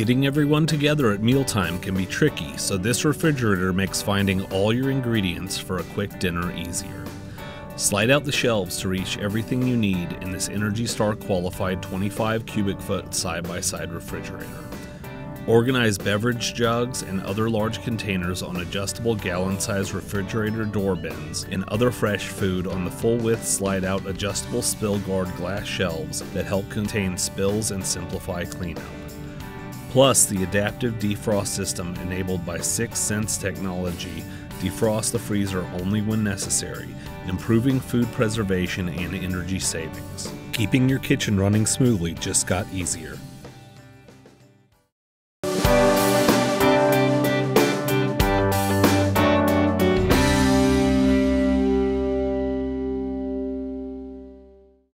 Getting everyone together at mealtime can be tricky, so this refrigerator makes finding all your ingredients for a quick dinner easier. Slide out the shelves to reach everything you need in this ENERGY STAR qualified 25 cubic foot side-by-side refrigerator. Organize beverage jugs and other large containers on adjustable gallon-size refrigerator door bins and other fresh food on the full-width slide-out adjustable SpillGuard glass shelves that help contain spills and simplify cleanup. Plus, the Adaptive Defrost system enabled by 6 Sense technology defrosts the freezer only when necessary, improving food preservation and energy savings. Keeping your kitchen running smoothly just got easier.